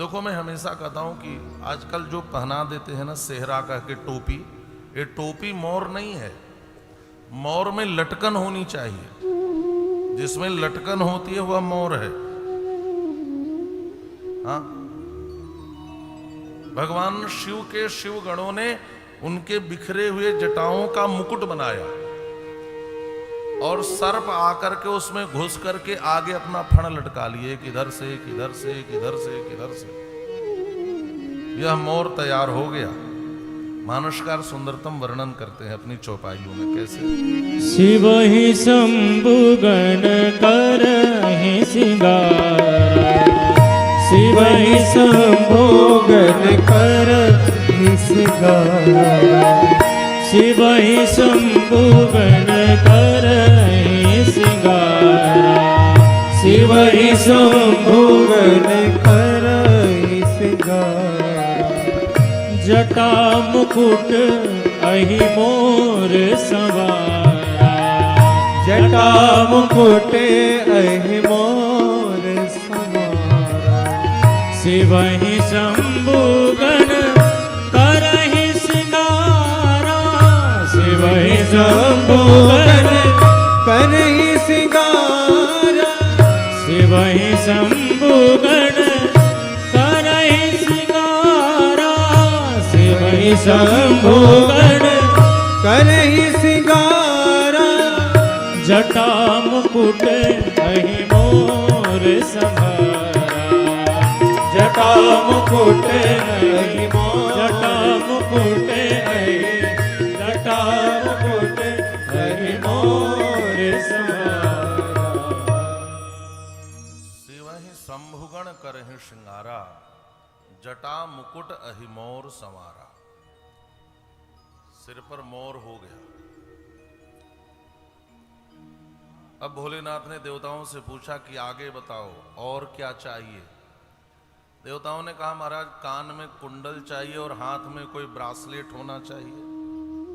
देखो, मैं हमेशा कहता हूं कि आजकल जो पहना देते हैं ना सेहरा कह के टोपी, ये टोपी मोर नहीं है। मोर में लटकन होनी चाहिए, जिसमें लटकन होती है वह मोर है। हाँ, भगवान शिव के शिव गणों ने उनके बिखरे हुए जटाओं का मुकुट बनाया और सर्प आकर के उसमें घुस करके आगे अपना फण लटका लिए, किधर से किधर से किधर से किधर से, यह मोर तैयार हो गया। मानसकार सुंदरतम वर्णन करते हैं अपनी चौपाइयों में कैसे। शिव ही शंभु गण कर सिंगार, शिव ही शंभु गण कर सिंगार, शिव ही शंभु गण कर सिंगार, शिव ही शंभु गण कर सिंगार। जटा मुकुट अहि मोर सवारा, जटा मुकुट अहि मोर सवारा, शिव ही शंभु गण करहि सिंगारा, शिव ही शंभु गण करहि सिंगारा, शिव ही शंभु गण करहि सिंगारा, शिव ही शंभु गण करहि सिंगारा। जटा मुकुट अहि मोर सवारा, जटा मुकुट अहि मोर, जटा मुकुट अहि, जटा मुकुट अहि मोर सवारा। शिव ही शंभुगण करहि श्रृंगारा, जटा मुकुट अहि मोर संवारा। सिर पर मोर हो गया। अब भोलेनाथ ने देवताओं से पूछा कि आगे बताओ और क्या चाहिए। देवताओं ने कहा महाराज कान में कुंडल चाहिए और हाथ में कोई ब्रासलेट होना चाहिए,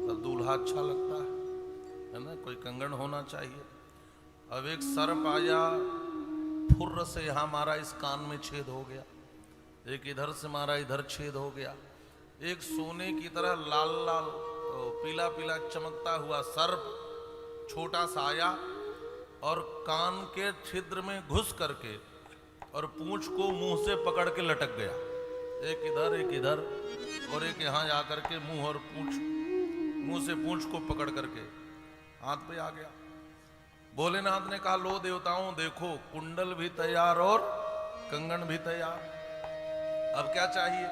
तब दूल्हा अच्छा लगता है ना, कोई कंगन होना चाहिए। अब एक सर्प आया, फुर्र से यहां मारा, इस कान में छेद हो गया, एक इधर से मारा, इधर छेद हो गया। एक सोने की तरह लाल लाल पीला पीला चमकता हुआ सर्प छोटा सा आया और कान के छिद्र में घुस करके और पूंछ को मुंह से पकड़ के लटक गया। एक इधर और एक यहां जाकर के मुंह और पूंछ, मुंह से पूंछ को पकड़ करके हाथ पे आ गया। भोलेनाथ ने कहा लो देवताओं देखो, कुंडल भी तैयार और कंगन भी तैयार, अब क्या चाहिए।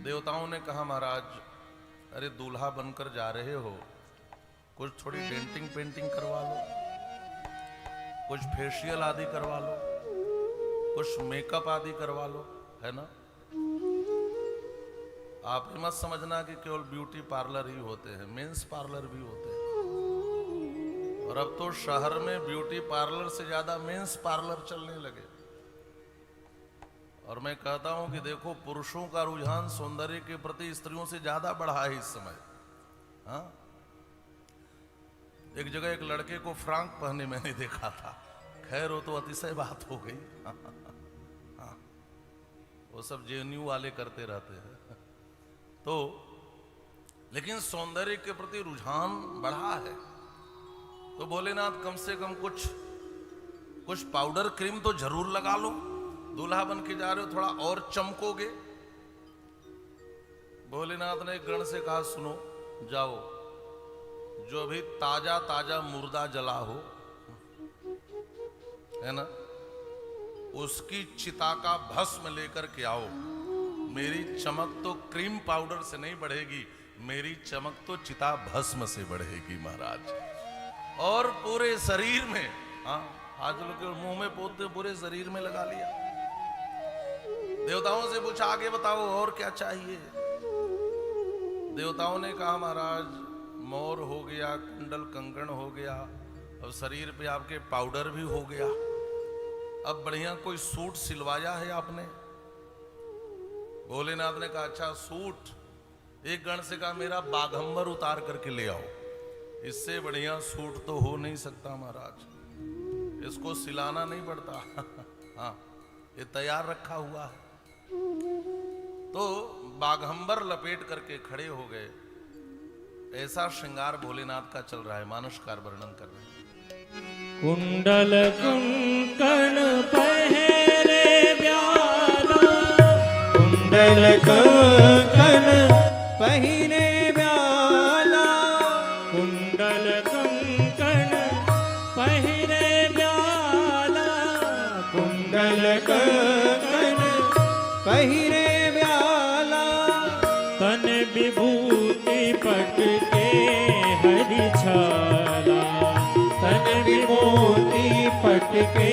देवताओं ने कहा महाराज अरे दूल्हा बनकर जा रहे हो, कुछ थोड़ी डेंटिंग पेंटिंग करवा लो, कुछ फेशियल आदि करवा लो, कुछ मेकअप आदि करवा लो, है ना। आप मत समझना कि केवल ब्यूटी पार्लर ही होते हैं, मेंस पार्लर भी होते हैं। और अब तो शहर में ब्यूटी पार्लर से ज्यादा मेंस पार्लर चलने लगे। और मैं कहता हूं कि देखो पुरुषों का रुझान सौंदर्य के प्रति स्त्रियों से ज्यादा बढ़ा है इस समय। हाँ, एक जगह एक लड़के को फ्रांक पहने मैंने देखा था, खैर वो तो अतिशय बात हो गई। हाँ, वो सब जेएनयू वाले करते रहते हैं। तो लेकिन सौंदर्य के प्रति रुझान बढ़ा है, तो भोलेनाथ कम से कम कुछ पाउडर क्रीम तो जरूर लगा लो, दूल्हा बन के जा रहे हो, थोड़ा और चमकोगे। भोलेनाथ ने एक गण से कहा सुनो जाओ, जो भी ताजा ताजा मुर्दा जला हो, है ना, उसकी चिता का भस्म लेकर के आओ। मेरी चमक तो क्रीम पाउडर से नहीं बढ़ेगी, मेरी चमक तो चिता भस्म से बढ़ेगी महाराज। और पूरे शरीर में, हाँ, आज लोग मुंह में पोतते पूरे शरीर में लगा लिया। देवताओं से पूछा आगे बताओ और क्या चाहिए। देवताओं ने कहा महाराज मोर हो गया, कुंडल कंगन हो गया, अब शरीर पे आपके पाउडर भी हो गया, अब बढ़िया कोई सूट सिलवाया है आपने। भोलेनाथ ने कहा अच्छा सूट। एक गण से कहा मेरा बाघंबर उतार करके ले आओ, इससे बढ़िया सूट तो हो नहीं सकता महाराज, इसको सिलाना नहीं पड़ता। हाँ, ये तैयार रखा हुआ है। तो बाघंबर लपेट करके खड़े हो गए। ऐसा श्रृंगार भोलेनाथ का चल रहा है, मानसकार वर्णन कर रहे हैं। कुंडल कंकण पहरे ब्याला, कुंडल कंकण पहिरे ब्याला, कुंडल कंकण पहिरे ब्याला, कुंडल कंकण पहिरे ब्याला, तन विभूति पटके हरि छाला, तन विभूति पटके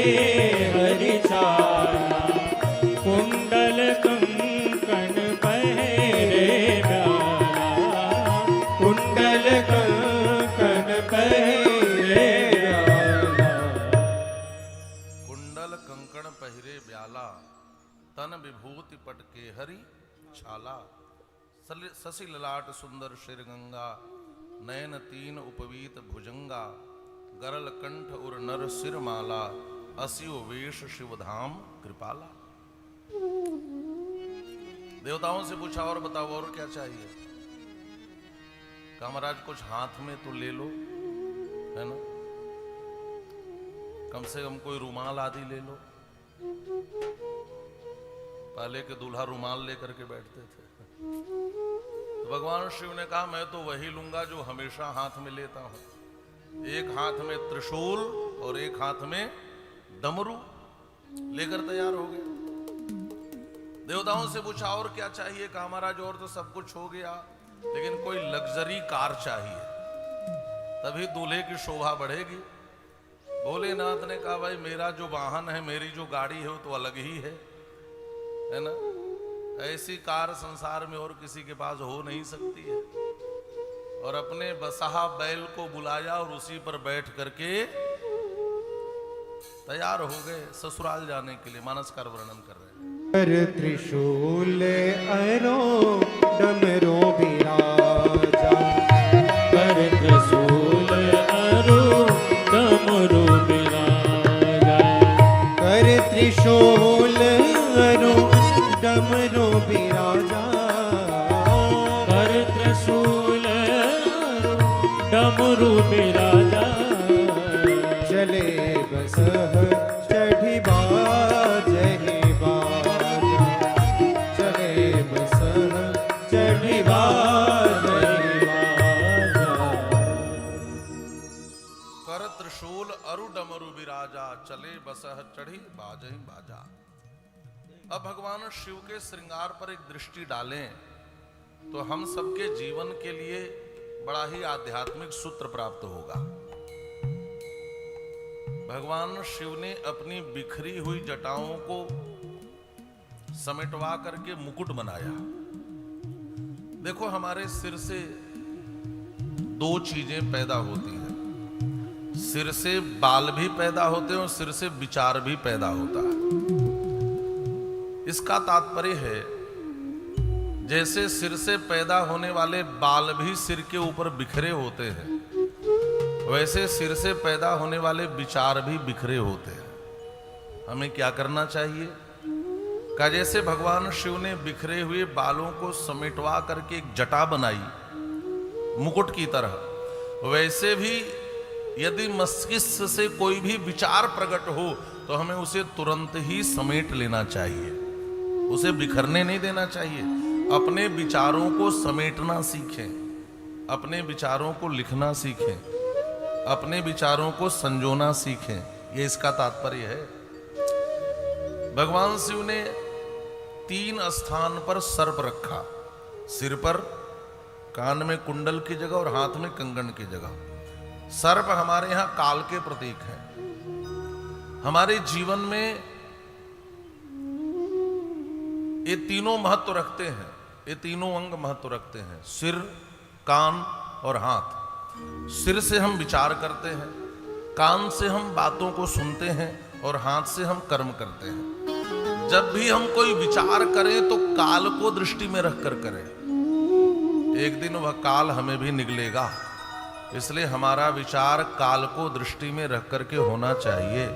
हरि छाला, कुंडल कंकण पहरे ब्याला, कुंडल कंकण पहरे ब्याला, कुंडल कंकण पहिरे ब्याला, तन विभूति पटके हरि छाला, शशि ललाट सुंदर शिर गंगा, नयन तीन उपवीत भुजंगा, गरल कंठ उर नर सिर माला, असिव वेश शिवधाम कृपाला। देवताओं से पूछा और बताओ और क्या चाहिए? कहा महाराज कुछ हाथ में तो ले लो, है ना, कम से कम कोई रुमाल आदि ले लो। पहले के दूल्हा रुमाल लेकर के बैठते थे। तो भगवान शिव ने कहा मैं तो वही लूंगा जो हमेशा हाथ में लेता हूं। एक हाथ में त्रिशूल और एक हाथ में डमरू लेकर तैयार हो गए। देवताओं से पूछा और क्या चाहिए? कहा महाराज और तो सब कुछ हो गया, लेकिन कोई लग्जरी कार चाहिए, तभी दूल्हे की शोभा बढ़ेगी। भोलेनाथ ने कहा भाई मेरा जो वाहन है, मेरी जो गाड़ी है वो तो अलग ही है ना। ऐसी कार संसार में और किसी के पास हो नहीं सकती है। और अपने बसहा बैल को बुलाया और उसी पर बैठ करके तैयार हो गए ससुराल जाने के लिए। मानसकार वर्णन कर रहे हैं। कर त्रिशूल अरो डमरो बिराजा, कर त्रिशूल अरो डमरू बिराजा, कर त्रिशूल अरो डमरो बिराजा, कर त्रिशूल अरो डमरू बिराजा, चले बसह चढ़ी बाजहि बाजा, चले बसह चढ़ी बाजहि बाजा। कर त्रिशूल अरु डमरु बिराजा, चले बसह चढ़ी बाजहि बाजा। अब भगवान शिव के श्रृंगार पर एक दृष्टि डालें तो हम सबके जीवन के लिए बड़ा ही आध्यात्मिक सूत्र प्राप्त होगा। भगवान शिव ने अपनी बिखरी हुई जटाओं को समेटवा करके मुकुट बनाया। देखो हमारे सिर से दो चीजें पैदा होती हैं, सिर से बाल भी पैदा होते हैं और सिर से विचार भी पैदा होता है। इसका तात्पर्य है जैसे सिर से पैदा होने वाले बाल भी सिर के ऊपर बिखरे होते हैं, वैसे सिर से पैदा होने वाले विचार भी बिखरे होते हैं। हमें क्या करना चाहिए? का जैसे भगवान शिव ने बिखरे हुए बालों को समेटवा करके एक जटा बनाई मुकुट की तरह, वैसे भी यदि मस्तिष्क से कोई भी विचार प्रकट हो तो हमें उसे तुरंत ही समेट लेना चाहिए, उसे बिखरने नहीं देना चाहिए। अपने विचारों को समेटना सीखें, अपने विचारों को लिखना सीखें, अपने विचारों को संजोना सीखें। ये इसका तात्पर्य है। भगवान शिव ने 3 स्थान पर सर्प रखा, सिर पर, कान में कुंडल की जगह और हाथ में कंगन की जगह। सर्प हमारे यहां काल के प्रतीक हैं। हमारे जीवन में ये तीनों महत्व रखते हैं, ये तीनों अंग महत्व रखते हैं, सिर, कान और हाथ। सिर से हम विचार करते हैं, कान से हम बातों को सुनते हैं और हाथ से हम कर्म करते हैं। जब भी हम कोई विचार करें तो काल को दृष्टि में रखकर करें, एक दिन वह काल हमें भी निगलेगा। इसलिए हमारा विचार काल को दृष्टि में रख करके होना चाहिए।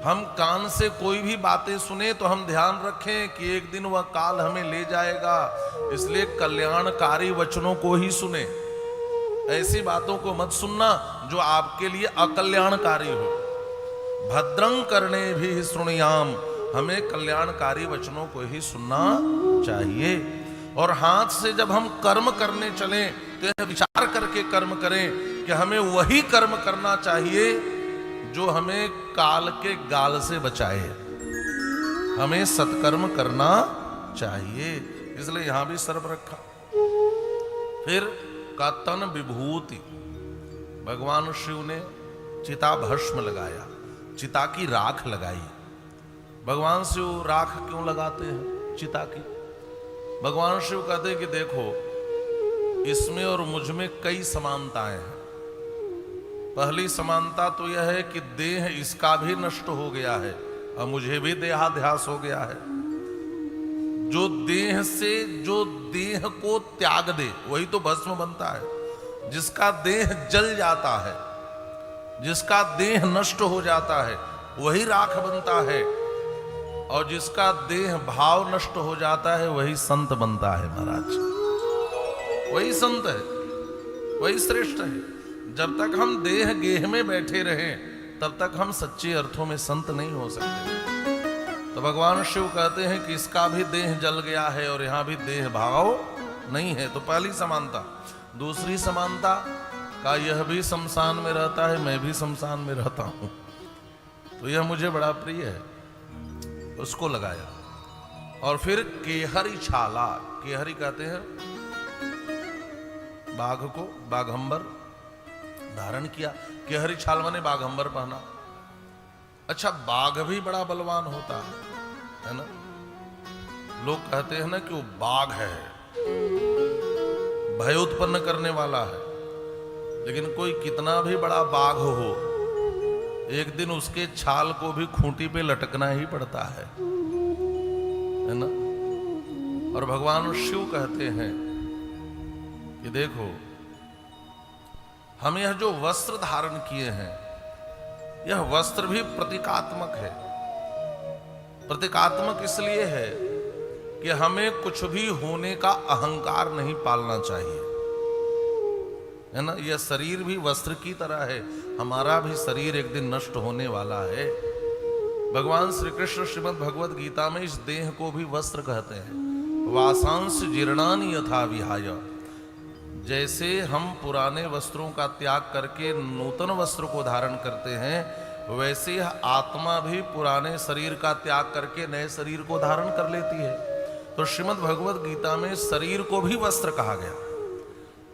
हम कान से कोई भी बातें सुने तो हम ध्यान रखें कि एक दिन वह काल हमें ले जाएगा, इसलिए कल्याणकारी वचनों को ही सुने। ऐसी बातों को मत सुनना जो आपके लिए अकल्याणकारी हो। भद्रं कर्णे भी श्रृणुयाम, हमें कल्याणकारी वचनों को ही सुनना चाहिए। और हाथ से जब हम कर्म करने चलें तो यह विचार करके कर्म करें कि हमें वही कर्म करना चाहिए जो हमें काल के गाल से बचाए। हमें सत्कर्म करना चाहिए, इसलिए यहां भी सर्प रखा। फिर का तन विभूति, भगवान शिव ने चिता भस्म लगाया, चिता की राख लगाई। भगवान शिव राख क्यों लगाते हैं चिता की? भगवान शिव कहते हैं कि देखो, इसमें और मुझ में कई समानताएं हैं। पहली समानता तो यह है कि देह इसका भी नष्ट हो गया है और मुझे भी देहाध्यास हो गया है। जो देह से जो देह को त्याग दे वही तो भस्म बनता है। जिसका देह जल जाता है, जिसका देह नष्ट हो जाता है वही राख बनता है, और जिसका देह भाव नष्ट हो जाता है वही संत बनता है। महाराज वही संत है, वही श्रेष्ठ है। जब तक हम देह गेह में बैठे रहें तब तक हम सच्चे अर्थों में संत नहीं हो सकते। तो भगवान शिव कहते हैं कि इसका भी देह जल गया है और यहां भी देह भाव नहीं है। तो पहली समानता। दूसरी समानता का यह भी शमशान में रहता है, मैं भी शमशान में रहता हूं, तो यह मुझे बड़ा प्रिय है, उसको लगाया। और फिर केहरी छाला, केहरी कहते हैं बाघ को, बाघंबर धारण किया। केहरी छाल माने बाघंबर पहना। अच्छा, बाघ भी बड़ा बलवान होता है ना? लोग कहते हैं ना कि वो बाघ है, भय उत्पन्न करने वाला है, लेकिन कोई कितना भी बड़ा बाघ हो, एक दिन उसके छाल को भी खूंटी पे लटकना ही पड़ता है ना? और भगवान शिव कहते हैं कि देखो, हम यह जो वस्त्र धारण किए हैं, यह वस्त्र भी प्रतीकात्मक है। प्रतीकात्मक इसलिए है कि हमें कुछ भी होने का अहंकार नहीं पालना चाहिए, है ना? यह शरीर भी वस्त्र की तरह है, हमारा भी शरीर एक दिन नष्ट होने वाला है। भगवान श्री कृष्ण श्रीमद् भगवद गीता में इस देह को भी वस्त्र कहते हैं। वासांश जीर्णानि यथा विहाय, जैसे हम पुराने वस्त्रों का त्याग करके नूतन वस्त्र को धारण करते हैं, वैसे आत्मा भी पुराने शरीर का त्याग करके नए शरीर को धारण कर लेती है। तो श्रीमद् भगवद गीता में शरीर को भी वस्त्र कहा गया।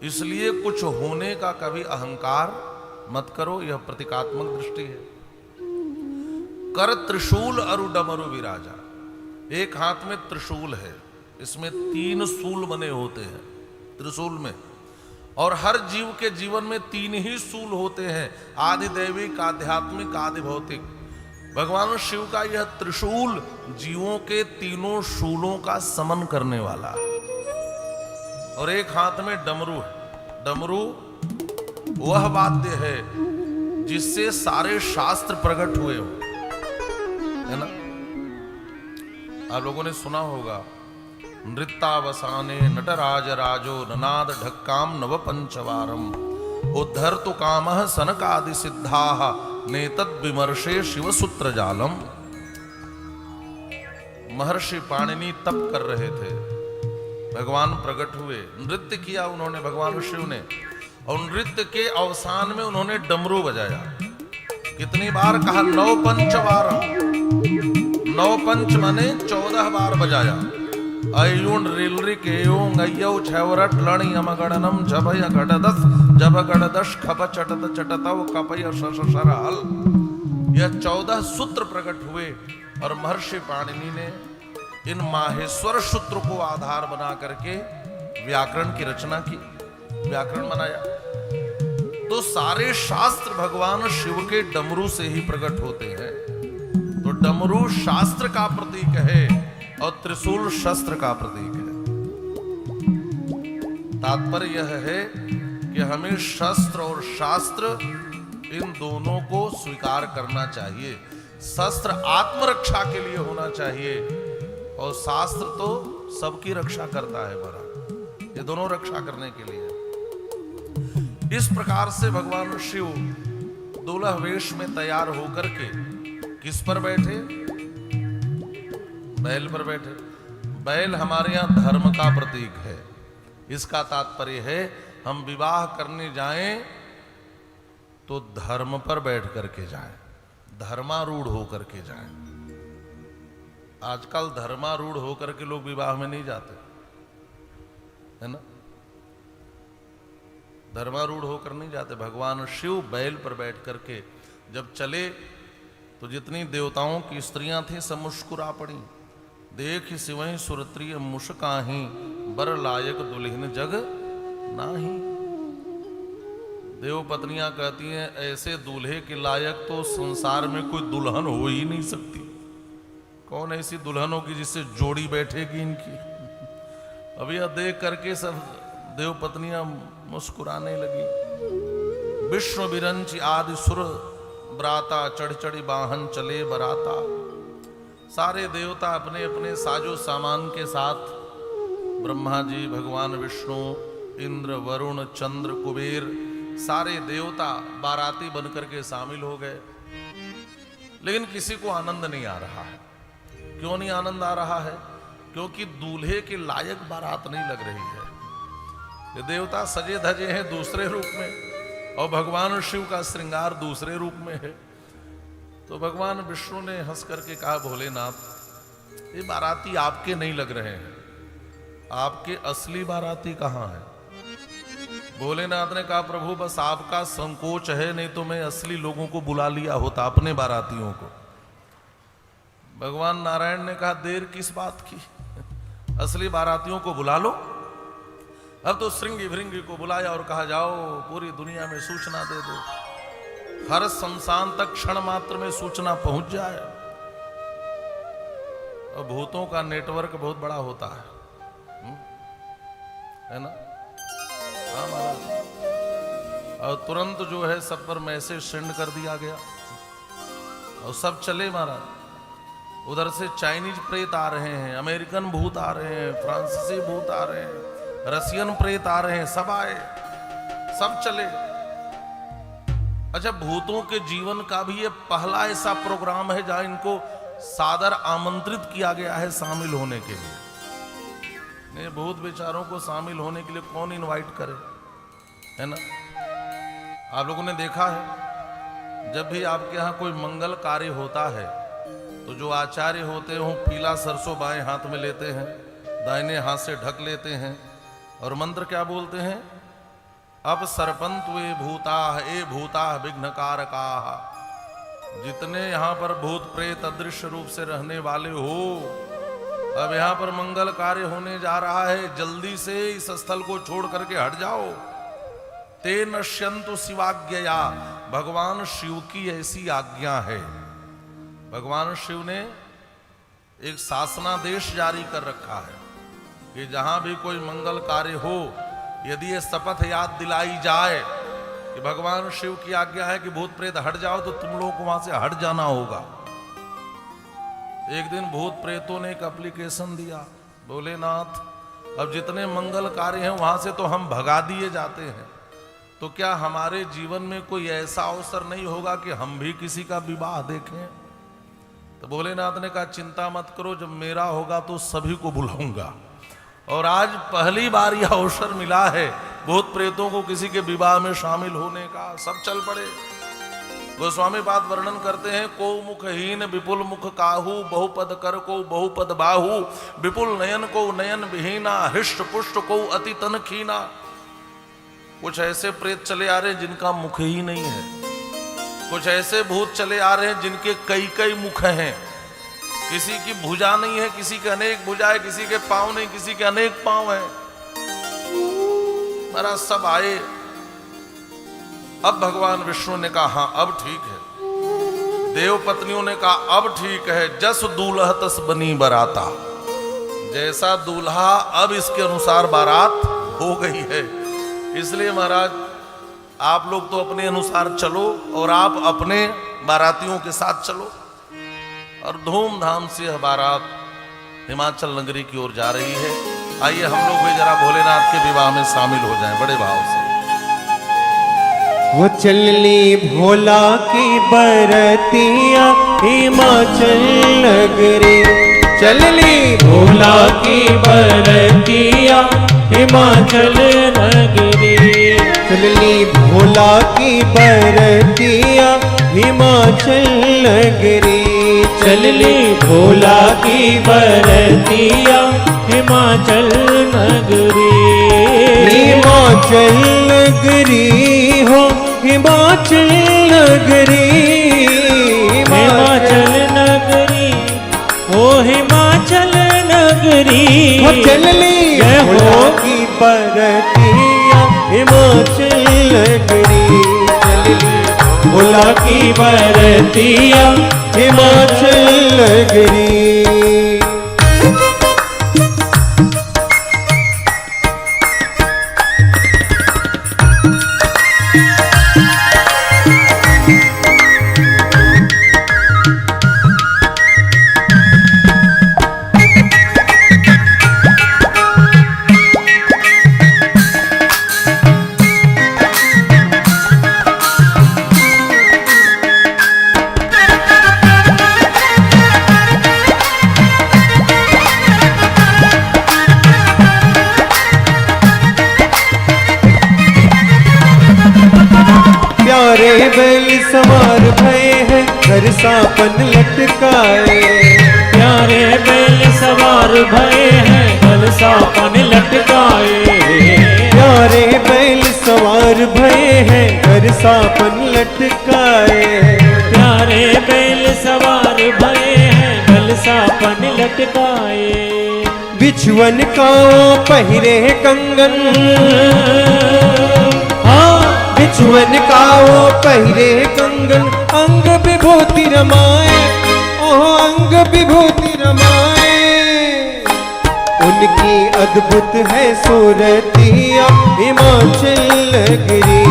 इसलिए कुछ होने का कभी अहंकार मत करो, यह प्रतीकात्मक दृष्टि है। कर त्रिशूल अरु डमरु विराजा, एक हाथ में त्रिशूल है, इसमें 3 शूल बने होते हैं त्रिशूल में, और हर जीव के जीवन में 3 ही शूल होते हैं, आदि दैविक, आध्यात्मिक, आदि भौतिक। भगवान शिव का यह त्रिशूल जीवों के 3 शूलों का समन करने वाला, और एक हाथ में डमरू है। डमरू वह वाद्य है जिससे सारे शास्त्र प्रकट हुए हो, है ना? आप लोगों ने सुना होगा, नृत्यावसाने नटराज राजो ननाद ढक्काम नव पंचवारम उद्धर्तु कामः सनकादि सिद्धाः नेतद विमर्शे शिवसूत्र जालम। महर्षि पाणिनि तप कर रहे थे, भगवान प्रकट हुए, नृत्य किया उन्होंने, भगवान शिव ने, और नृत्य के अवसान में उन्होंने डमरू बजाया। कितनी बार कहा? 9 पंचवारम। 9 पंच माने 14 बार बजाया। अयुण रिलरि केयो गय्यौ छवरट लणि अमगणनम जभय घटदस जब गणदश खप चटत चटतव कपय शशरहल। यह 14 सूत्र प्रकट हुए और महर्षि पाणिनि ने इन माहेश्वर सूत्र को आधार बना करके व्याकरण की रचना की, व्याकरण बनाया। तो सारे शास्त्र भगवान शिव के डमरू से ही प्रकट होते हैं। तो डमरू शास्त्र का प्रतीक है और त्रिशूल शस्त्र का प्रतीक है। तात्पर्य यह है कि हमें शस्त्र और शास्त्र इन दोनों को स्वीकार करना चाहिए। शस्त्र आत्मरक्षा के लिए होना चाहिए और शास्त्र तो सबकी रक्षा करता है महाराज, ये दोनों रक्षा करने के लिए। इस प्रकार से भगवान शिव दुल्हा वेश में तैयार होकर के किस पर बैठे? बैल पर बैठे। बैल हमारे यहाँ धर्म का प्रतीक है। इसका तात्पर्य है हम विवाह करने जाएं तो धर्म पर बैठ करके जाएं, धर्मारूढ़ होकर के जाएं। आजकल धर्मारूढ़ होकर के लोग विवाह में नहीं जाते, है ना? धर्मारूढ़ होकर नहीं जाते। भगवान शिव बैल पर बैठ करके जब चले तो जितनी देवताओं की स्त्रियां थी सब मुस्कुरा पड़ी। देख शिवहि सुरत्रिय मुस्काही, बर लायक दुल्हन जग नाही। देव पत्नियां कहती हैं ऐसे दूल्हे के लायक तो संसार में कोई दुल्हन हो ही नहीं सकती। कौन ऐसी दुल्हन होगी जिससे जोड़ी बैठेगी इनकी? अब यह देख करके सब देव पत्नियां मुस्कुराने लगी। विष्णु बिरंच आदि सुर ब्राता, चढ़ चढ़ी वाहन चले बराता। सारे देवता अपने अपने साजो सामान के साथ, ब्रह्मा जी, भगवान विष्णु, इंद्र, वरुण, चंद्र, कुबेर, सारे देवता बाराती बनकर के शामिल हो गए। लेकिन किसी को आनंद नहीं आ रहा है। क्यों नहीं आनंद आ रहा है? क्योंकि दूल्हे के लायक बारात नहीं लग रही है। ये देवता सजे धजे हैं दूसरे रूप में और भगवान शिव का श्रृंगार दूसरे रूप में है। तो भगवान विष्णु ने हंस करके कहा, भोलेनाथ ये बाराती आपके नहीं लग रहे हैं, आपके असली बाराती कहाँ है? भोलेनाथ ने कहा, प्रभु बस आपका संकोच है, नहीं तो मैं असली लोगों को बुला लिया होता, अपने बारातियों को। भगवान नारायण ने कहा, देर किस बात की, असली बारातियों को बुला लो। अब तो श्रृंगी भृंगी को बुलाया और कहा, जाओ पूरी दुनिया में सूचना दे दो, हर शमशान तक क्षण मात्र में सूचना पहुंच जाए। और भूतों का नेटवर्क बहुत बड़ा होता है ना? हाँ महाराज। और तुरंत जो है सब पर मैसेज सेंड कर दिया गया और सब चले महाराज। उधर से चाइनीज प्रेत आ रहे हैं, अमेरिकन भूत आ रहे हैं, फ्रांसीसी भूत आ रहे हैं, रसियन प्रेत आ रहे हैं, सब आए, सब चले। अच्छा, भूतों के जीवन का भी ये पहला ऐसा प्रोग्राम है जहां इनको सादर आमंत्रित किया गया है शामिल होने के लिए। नहीं, भूत बेचारों को शामिल होने के लिए कौन इनवाइट करे, है ना? आप लोगों ने देखा है जब भी आपके यहाँ कोई मंगल कार्य होता है तो जो आचार्य होते हैं पीला सरसों बाएं हाथ में लेते हैं, दाहिने हाथ से ढक लेते हैं और मंत्र क्या बोलते हैं? अब सरपंत वे भूता ए भूता विघ्नकारका। जितने यहाँ पर भूत प्रेत अदृश्य रूप से रहने वाले हो, अब यहाँ पर मंगल कार्य होने जा रहा है, जल्दी से इस स्थल को छोड़ करके हट जाओ। ते नश्यन्तु शिवाज्ञया, भगवान शिव की ऐसी आज्ञा है। भगवान शिव ने एक शासनादेश जारी कर रखा है कि जहां भी कोई मंगल कार्य हो, यदि ये शपथ याद दिलाई जाए कि भगवान शिव की आज्ञा है कि भूत प्रेत हट जाओ, तो तुम लोगों को वहां से हट जाना होगा। एक दिन भूत प्रेतों ने एक एप्लीकेशन दिया, भोलेनाथ अब जितने मंगल कार्य हैं वहां से तो हम भगा दिए जाते हैं, तो क्या हमारे जीवन में कोई ऐसा अवसर नहीं होगा कि हम भी किसी का विवाह देखें? तो भोलेनाथ ने कहा, चिंता मत करो, जब मेरा होगा तो सभी को बुलाऊंगा। और आज पहली बार यह अवसर मिला है भूत प्रेतों को किसी के विवाह में शामिल होने का। सब चल पड़े। गोस्वामी पाद वर्णन करते हैं, को मुखहीन विपुल मुख काहू, बहुपद कर को बहुपद बाहू, विपुल नयन को नयन विहीना, हृष्ट पुष्ट को अति तन खीना। कुछ ऐसे प्रेत चले आ रहे हैं जिनका मुख ही नहीं है, कुछ ऐसे भूत चले आ रहे हैं जिनके कई कई मुख हैं। किसी की भुजा नहीं है, किसी के अनेक भुजा है, किसी के पांव नहीं, किसी के अनेक पांव है। महाराज सब आए। अब भगवान विष्णु ने कहा, हाँ अब ठीक है। देव पत्नियों ने कहा, अब ठीक है, जस दूल्हा तस बनी बराता। जैसा दूल्हा अब इसके अनुसार बारात हो गई है। इसलिए महाराज आप लोग तो अपने अनुसार चलो और आप अपने बारातियों के साथ चलो। और धूमधाम से यह बारात हिमाचल नगरी की ओर जा रही है। आइए हम लोग भी जरा भोलेनाथ के विवाह में शामिल हो जाएं बड़े भाव से। वो चलनी भोला की बरतिया हिमाचल नगरी, चलनी भोला की बरतिया हिमाचल नगरी, चलनी भोला की बरतिया हिमाचल नगरी, चलली भोला की बरतिया हिमाचल नगरी, हिमाचल नगरी हो हिमाचल नगरी, हिमाचल नगरी ओ हिमाचल नगरी, हो चलनी भोला की बरतिया हिमाचल नगरी, चलनी भोला की बरतिया हिमाचल नगरी। प्यारे बैल सवार भये हैं घर सापन लटकाए, प्यारे बैल सवार भये हैं गल सापन लटकाए, प्यारे बैल सवार भये हैं घर सापन लटकाए, प्यारे बैल सवार भये हैं गल सापन लटकाए, बिछुअन का पहिरे कंगन, बिछुअन का पहिरे कंगन, अंग विभूति रमाए, ओह अंग विभूति रमाए, उनकी अद्भुत है सूरतिया हिमाचल नगरी,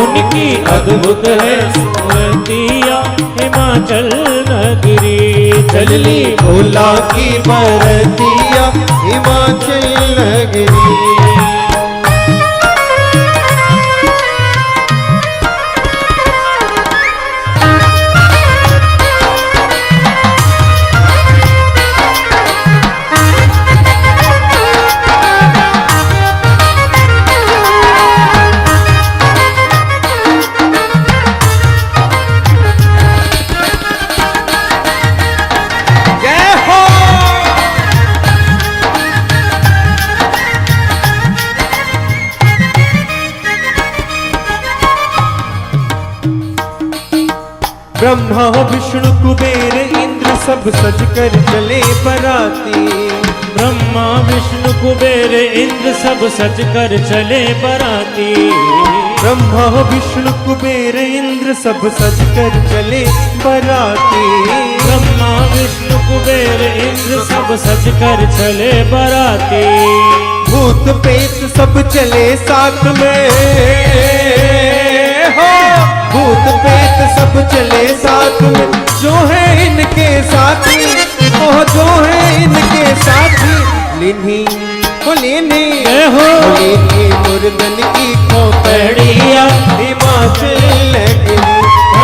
उनकी अद्भुत है सूरतिया हिमाचल नगरी, चलनी भोला की बरतिया हिमाचल नगरी। ब्रह्मा विष्णु कुबेर इंद्र सब सज कर चले बराती, ब्रह्मा विष्णु कुबेर इंद्र सब सज कर चले बराती, ब्रह्मा विष्णु कुबेर इंद्र सब सज कर चले बराती, ब्रह्मा विष्णु कुबेर इंद्र सब सज कर चले बराती, भूत प्रेत सब चले साथ में, हो भूत प्रेत सब चले साथ में, जो है इनके साथी, ओह जो है इनके साथी, लिन्ही हो लेने मुर्दन की खोपड़िया हिमाचल नगरी,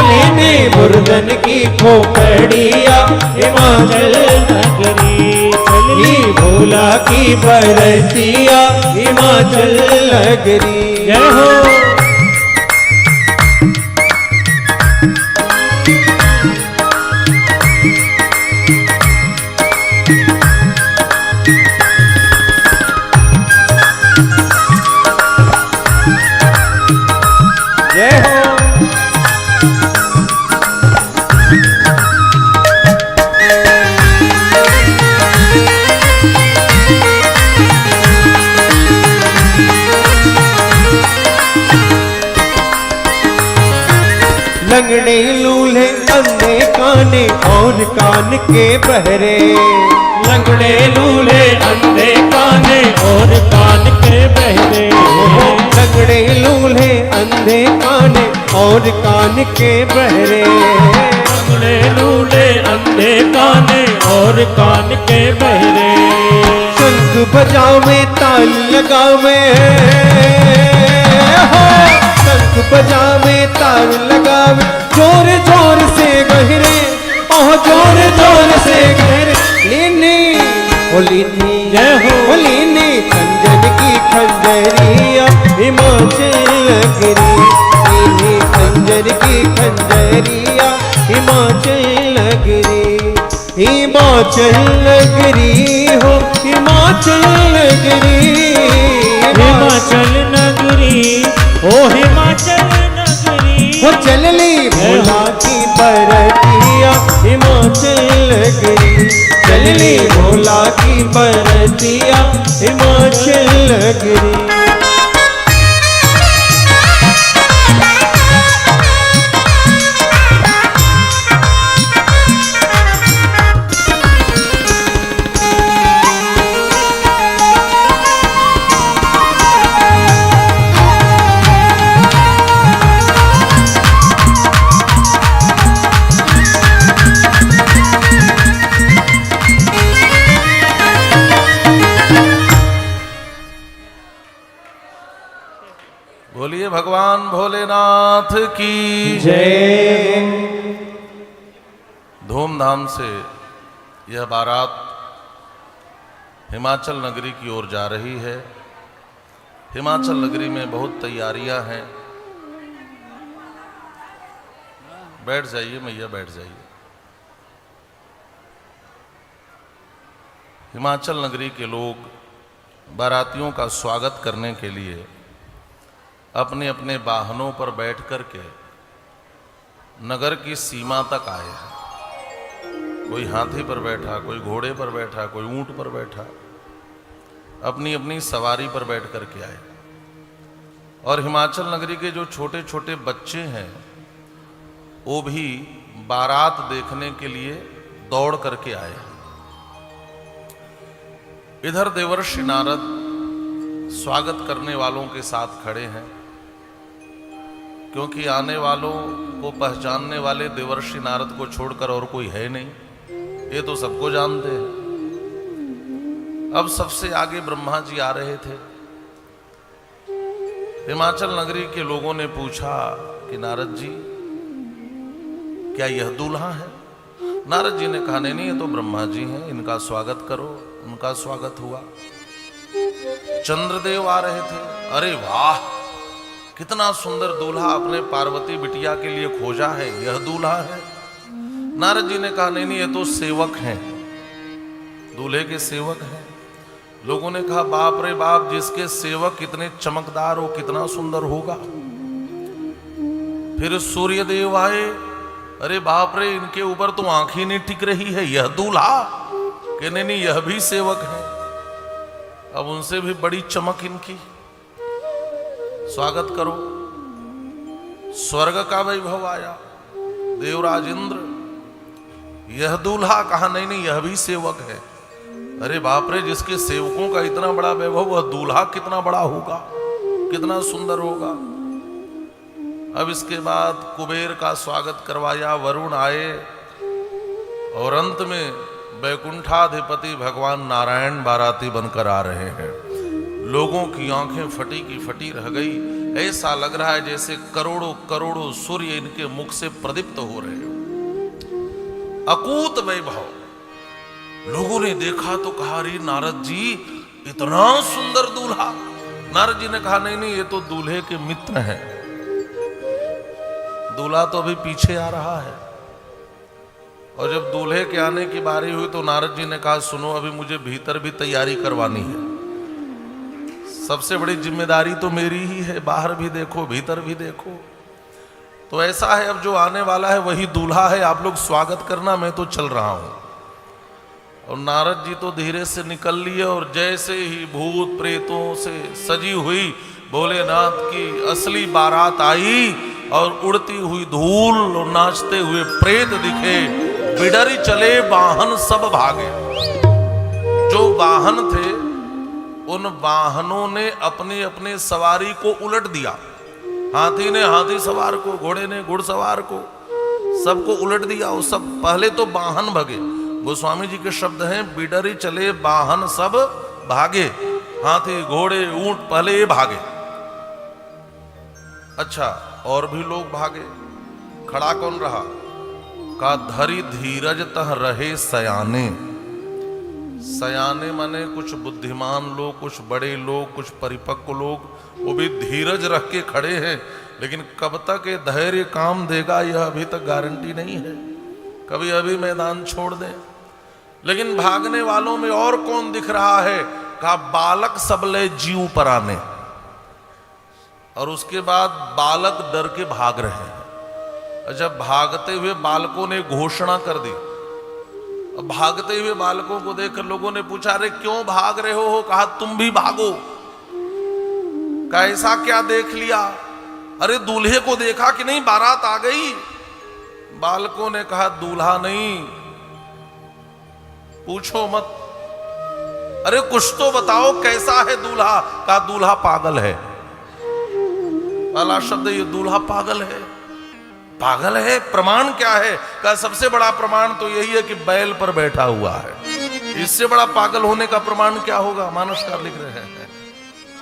लेने मुर्दन की खोपड़िया हिमाचल नगरी, चलनी भोला की बरतिया हिमाचल नगरी। जय हो। जय हो। लंगड़े लूल्हे अंधे काने और कान के बहरे, लंगड़े लूले अंधे काने और कान के बहरे, लंगड़े लूल्हे अंधे काने और कान के बहरे, लंगड़े लूले अंधे कान और कान के बहरे। शंख बजावे ताल लगावे हो, शंख बजावे ताल लगावे जोर जोर से गहरे, ओह जोर जोर से गहरे। लीनी ओ लीनी जय हो। ओ लीनी खंजर की खंजरिया हिमाचल गिरी, लीनी खंजर की खंजरिया हिमाचल गिरी, हिमाचल गिरी हो हिमाचल गिरी, हिमाचल नगरी ओ हिमाचल नगरी। हो चलली भोला की बरतिया हिमाचल गिरी, चलली भोला की बरतिया हिमाचल गिरी। बोलिए भगवान भोलेनाथ की जय। धूमधाम से यह बारात हिमाचल नगरी की ओर जा रही है। हिमाचल नगरी में बहुत तैयारियां हैं। बैठ जाइए मैया, बैठ जाइए। हिमाचल नगरी के लोग बारातियों का स्वागत करने के लिए अपने अपने वाहनों पर बैठ कर के नगर की सीमा तक आए हैं। कोई हाथी पर बैठा, कोई घोड़े पर बैठा, कोई ऊंट पर बैठा, अपनी अपनी सवारी पर बैठ कर के आए। और हिमाचल नगरी के जो छोटे छोटे बच्चे हैं वो भी बारात देखने के लिए दौड़ करके आए हैं। इधर देवर्षि नारद स्वागत करने वालों के साथ खड़े हैं, क्योंकि आने वालों को पहचानने वाले देवर्षि नारद को छोड़कर और कोई है नहीं, ये तो सबको जानते हैं। अब सबसे आगे ब्रह्मा जी आ रहे थे। हिमाचल नगरी के लोगों ने पूछा कि नारद जी क्या यह दूल्हा है? नारद जी ने कहा नहीं, ये तो ब्रह्मा जी हैं, इनका स्वागत करो। उनका स्वागत हुआ। चंद्रदेव आ रहे थे। अरे वाह, कितना सुंदर दूल्हा अपने पार्वती बिटिया के लिए खोजा है, यह दूल्हा है। नारद जी ने कहा नहीं, ये तो सेवक हैं, दूल्हे के सेवक हैं। लोगों ने कहा बाप रे बाप, जिसके सेवक कितने चमकदार हो, कितना सुंदर होगा। फिर सूर्यदेव आए। अरे बाप रे, इनके ऊपर तो आंख ही नहीं टिक रही है, यह दूल्हा? कि नहीं, यह भी सेवक है। अब उनसे भी बड़ी चमक इनकी। स्वागत करो। स्वर्ग का वैभव आया। देवराज इंद्र, यह दूल्हा? कहा नहीं, यह भी सेवक है। अरे बाप रे, जिसके सेवकों का इतना बड़ा वैभव, वह दूल्हा कितना बड़ा होगा, कितना सुंदर होगा। अब इसके बाद कुबेर का स्वागत करवाया, वरुण आए, और अंत में वैकुंठाधिपति भगवान नारायण बाराती बनकर आ रहे हैं। लोगों की आंखें फटी की फटी रह गई। ऐसा लग रहा है जैसे करोड़ों करोड़ों सूर्य इनके मुख से प्रदीप्त हो रहे हो। अकूत वैभव। लोगों ने देखा तो कहा अरे नारद जी, इतना सुंदर दूल्हा। नारद जी ने कहा नहीं, ये तो दूल्हे के मित्र हैं, दूल्हा तो अभी पीछे आ रहा है। और जब दूल्हे के आने की बारी हुई तो नारद जी ने कहा सुनो, अभी मुझे भीतर भी तैयारी करवानी है। सबसे बड़ी जिम्मेदारी तो मेरी ही है, बाहर भी देखो भीतर भी देखो। तो ऐसा है, अब जो आने वाला है वही दूल्हा है, आप लोग स्वागत करना, मैं तो चल रहा हूं। और नारद जी तो धीरे से निकल लिए, और जैसे ही भूत प्रेतों से सजी हुई भोलेनाथ की असली बारात आई, और उड़ती हुई धूल और नाचते हुए प्रेत दिखे, बिडरी चले वाहन सब भागे। जो वाहन थे उन वाहनों ने अपने अपने सवारी को उलट दिया। हाथी ने हाथी सवार को, घोड़े ने घुड़सवार को, सबको उलट दिया। वो सब पहले तो वाहन भगे, गोस्वामी जी के शब्द हैं, बिडरी चले वाहन सब भागे, हाथी घोड़े ऊंट पहले ये भागे। अच्छा, और भी लोग भागे, खड़ा कौन रहा? का धरी धीरज तह रहे सयाने। सयाने माने कुछ बुद्धिमान लोग, कुछ बड़े लोग, कुछ परिपक्व लोग, वो भी धीरज रख के खड़े हैं, लेकिन कब तक ये धैर्य काम देगा यह अभी तक गारंटी नहीं है, कभी अभी मैदान छोड़ दें। लेकिन भागने वालों में और कौन दिख रहा है? कहा बालक सबले जीव पर आने। और उसके बाद बालक डर के भाग रहे हैं। जब भागते हुए बालकों ने घोषणा कर दी, अब भागते हुए बालकों को देखकर लोगों ने पूछा, अरे क्यों भाग रहे हो? कहा तुम भी भागो। कहा ऐसा क्या देख लिया? अरे दूल्हे को देखा कि नहीं, बारात आ गई। बालकों ने कहा दूल्हा नहीं, पूछो मत। अरे कुछ तो बताओ कैसा है दूल्हा? कहा दूल्हा पागल है। पहला शब्द ये, दूल्हा पागल है। पागल है, प्रमाण क्या है? कहा सबसे बड़ा प्रमाण तो यही है कि बैल पर बैठा हुआ है। इससे बड़ा पागल होने का प्रमाण क्या होगा? मानसकार लिख रहे हैं,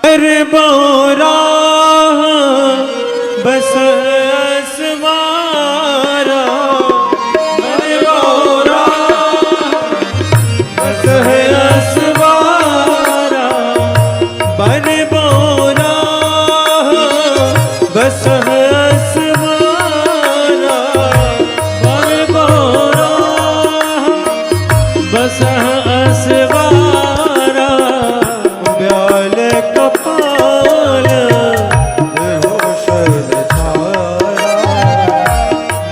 अरे बोरा बस असवारा, अरे बोरा बस असवारा, बन बोरा बस असवारा, बन बोरा बस असवारा, ब्याल कपाल बेहोशन छाया,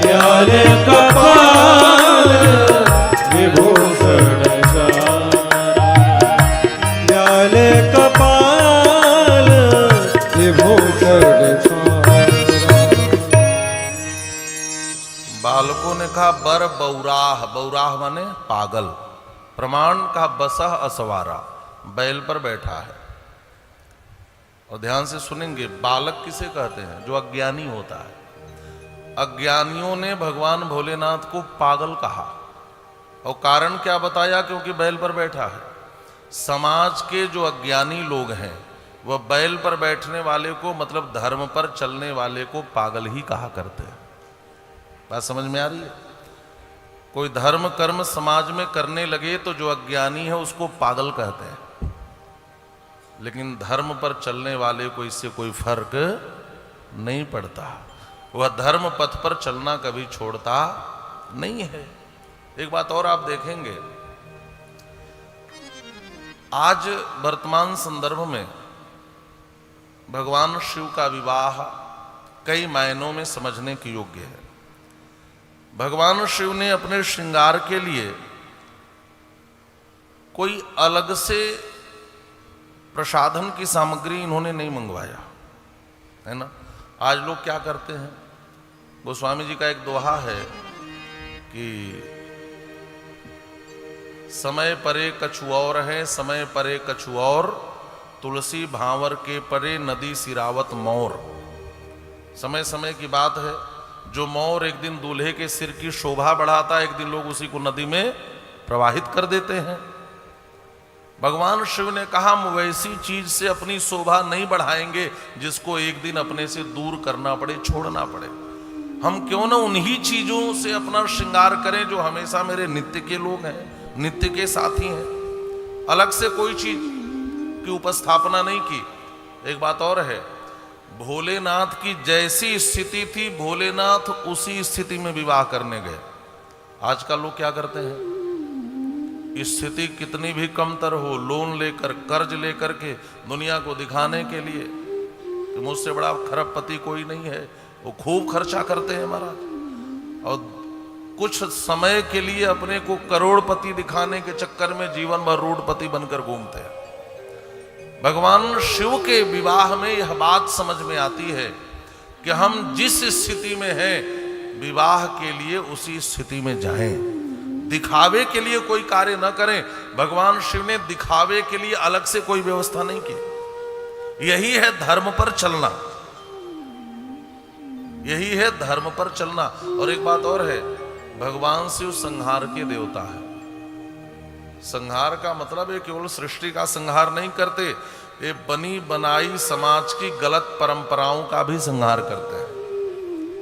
ब्याल कपाल विभूषण सारा, लाल कपाल विभूषण छाया। बालकों ने कहा बर बौराह, बौराह माने पागल। प्रमाण कहा बसह असवारा, बैल पर बैठा है। और ध्यान से सुनेंगे, बालक किसे कहते हैं? जो अज्ञानी होता है। अज्ञानियों ने भगवान भोलेनाथ को पागल कहा, और कारण क्या बताया? क्योंकि बैल पर बैठा है। समाज के जो अज्ञानी लोग हैं वह बैल पर बैठने वाले को, मतलब धर्म पर चलने वाले को पागल ही कहा करते हैं। बात समझ में आ रही है? कोई धर्म कर्म समाज में करने लगे तो जो अज्ञानी है उसको पागल कहते हैं, लेकिन धर्म पर चलने वाले को इससे कोई फर्क नहीं पड़ता। वह धर्म पथ पर चलना कभी छोड़ता नहीं है। एक बात और आप देखेंगे, आज वर्तमान संदर्भ में भगवान शिव का विवाह कई मायनों में समझने के योग्य है। भगवान शिव ने अपने श्रृंगार के लिए कोई अलग से प्रसाधन की सामग्री इन्होंने नहीं मंगवाया, है ना। आज लोग क्या करते हैं? गोस्वामी जी का एक दोहा है कि समय परे कछु और है, समय परे कछु और, तुलसी भांवर के परे नदी सिरावत मोर। समय समय की बात है, जो मोर एक दिन दूल्हे के सिर की शोभा बढ़ाता है, एक दिन लोग उसी को नदी में प्रवाहित कर देते हैं। भगवान शिव ने कहा हम वैसी चीज से अपनी शोभा नहीं बढ़ाएंगे जिसको एक दिन अपने से दूर करना पड़े, छोड़ना पड़े। हम क्यों ना उन्हीं चीजों से अपना श्रृंगार करें जो हमेशा मेरे नित्य के लोग हैं, नित्य के साथी हैं। अलग से कोई चीज की उपस्थापना नहीं की। एक बात और है, भोलेनाथ की जैसी स्थिति थी, भोलेनाथ उसी स्थिति में विवाह करने गए। आजकल लोग क्या करते हैं? स्थिति कितनी भी कमतर हो, लोन लेकर, कर्ज लेकर के दुनिया को दिखाने के लिए कि मुझसे बड़ा खरबपति कोई नहीं है, वो खूब खर्चा करते हैं महाराज, और कुछ समय के लिए अपने को करोड़पति दिखाने के चक्कर में जीवन भर रोडपति बनकर घूमते हैं। भगवान शिव के विवाह में यह बात समझ में आती है कि हम जिस स्थिति में हैं, विवाह के लिए उसी स्थिति में जाएं, दिखावे के लिए कोई कार्य न करें। भगवान शिव ने दिखावे के लिए अलग से कोई व्यवस्था नहीं की। यही है धर्म पर चलना, यही है धर्म पर चलना। और एक बात और है, भगवान शिव संहार के देवता है। संहार का मतलब ये केवल सृष्टि का संहार नहीं करते, ये बनी बनाई समाज की गलत परंपराओं का भी संहार करते हैं।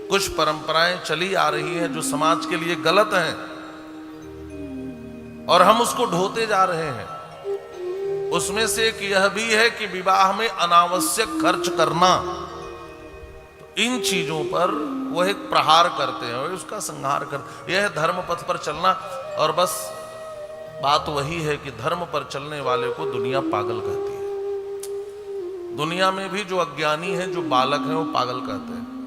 कुछ परंपराएं चली आ रही हैं जो समाज के लिए गलत हैं और हम उसको ढोते जा रहे हैं। उसमें से एक यह भी है कि विवाह में अनावश्यक खर्च करना, तो इन चीजों पर वह एक प्रहार करते हैं, उसका संहार करते। यह है धर्म पथ पर चलना। और बस बात वही है कि धर्म पर चलने वाले को दुनिया पागल कहती है। दुनिया में भी जो अज्ञानी है, जो बालक है, वो पागल कहते हैं।